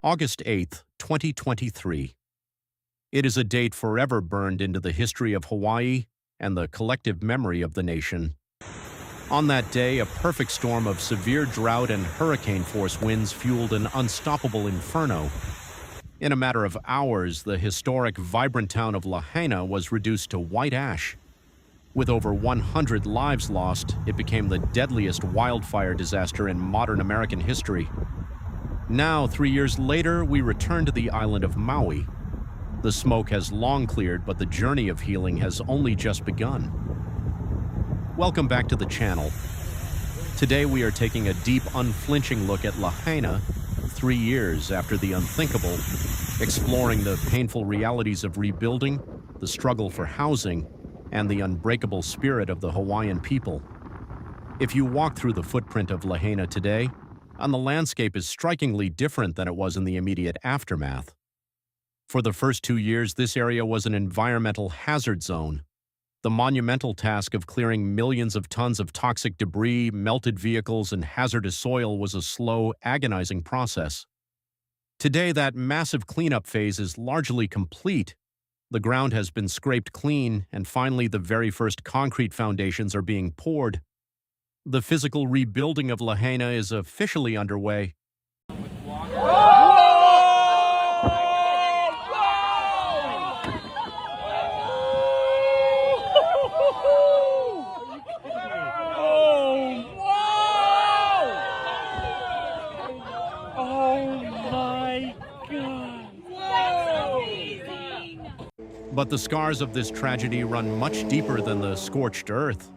August 8th, 2023. It is a date forever burned into the history of Hawaii and the collective memory of the nation. On that day, a perfect storm of severe drought and hurricane-force winds fueled an unstoppable inferno. In a matter of hours, the historic, vibrant town of Lahaina was reduced to white ash. With over 100 lives lost, it became the deadliest wildfire disaster in modern American history. Now, 3 years later, we return to the island of Maui. The smoke has long cleared, but the journey of healing has only just begun. Welcome back to the channel. Today we are taking a deep, unflinching look at Lahaina, 3 years after the unthinkable, exploring the painful realities of rebuilding, the struggle for housing, and the unbreakable spirit of the Hawaiian people. If you walk through the footprint of Lahaina today, and the landscape is strikingly different than it was in the immediate aftermath. For the first 2 years, this area was an environmental hazard zone. The monumental task of clearing millions of tons of toxic debris, melted vehicles, and hazardous soil was a slow, agonizing process. Today, that massive cleanup phase is largely complete. The ground has been scraped clean, and finally the very first concrete foundations are being poured. The physical rebuilding of Lahaina is officially underway. But the scars of this tragedy run much deeper than the scorched earth.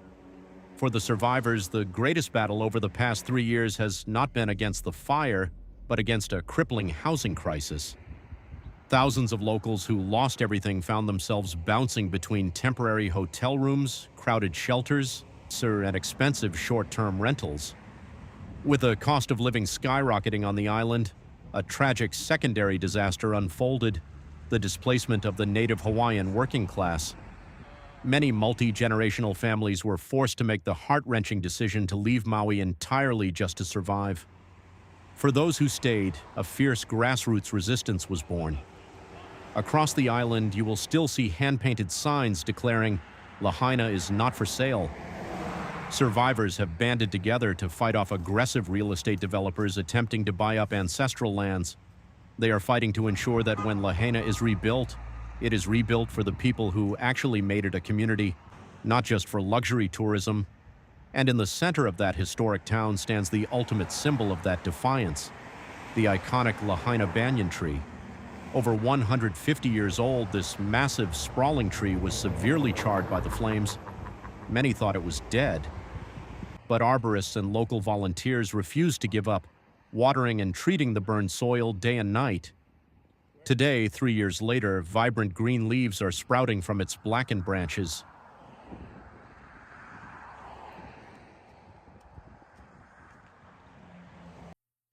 For the survivors, the greatest battle over the past 3 years has not been against the fire, but against a crippling housing crisis. Thousands of locals who lost everything found themselves bouncing between temporary hotel rooms, crowded shelters, and expensive short-term rentals. With the cost of living skyrocketing on the island, a tragic secondary disaster unfolded: the displacement of the native Hawaiian working class. Many multi-generational families were forced to make the heart-wrenching decision to leave Maui entirely just to survive. For those who stayed, a fierce grassroots resistance was born. Across the island, you will still see hand-painted signs declaring, "Lahaina is not for sale." Survivors have banded together to fight off aggressive real estate developers attempting to buy up ancestral lands. They are fighting to ensure that when Lahaina is rebuilt, it is rebuilt for the people who actually made it a community, not just for luxury tourism. And in the center of that historic town stands the ultimate symbol of that defiance: the iconic Lahaina banyan tree. Over 150 years old, this massive, sprawling tree was severely charred by the flames. Many thought it was dead. But arborists and local volunteers refused to give up, watering and treating the burned soil day and night. Today, 3 years later, vibrant green leaves are sprouting from its blackened branches.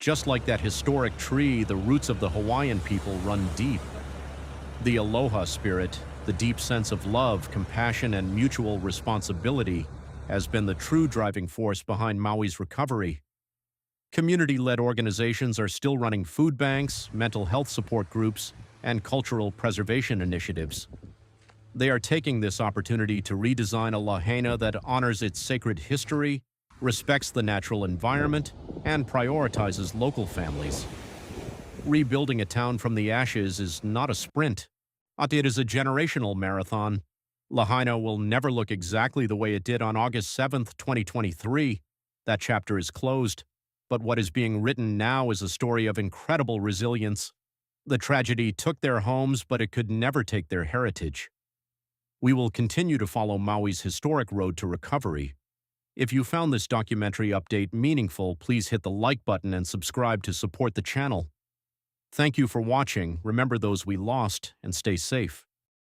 Just like that historic tree, the roots of the Hawaiian people run deep. The aloha spirit, the deep sense of love, compassion, and mutual responsibility, has been the true driving force behind Maui's recovery. Community-led organizations are still running food banks, mental health support groups, and cultural preservation initiatives. They are taking this opportunity to redesign a Lahaina that honors its sacred history, respects the natural environment, and prioritizes local families. Rebuilding a town from the ashes is not a sprint. It is a generational marathon. Lahaina will never look exactly the way it did on August 7th, 2023. That chapter is closed. But what is being written now is a story of incredible resilience. The tragedy took their homes, but it could never take their heritage. We will continue to follow Maui's historic road to recovery. If you found this documentary update meaningful, please hit the like button and subscribe to support the channel. Thank you for watching. Remember those we lost, and stay safe.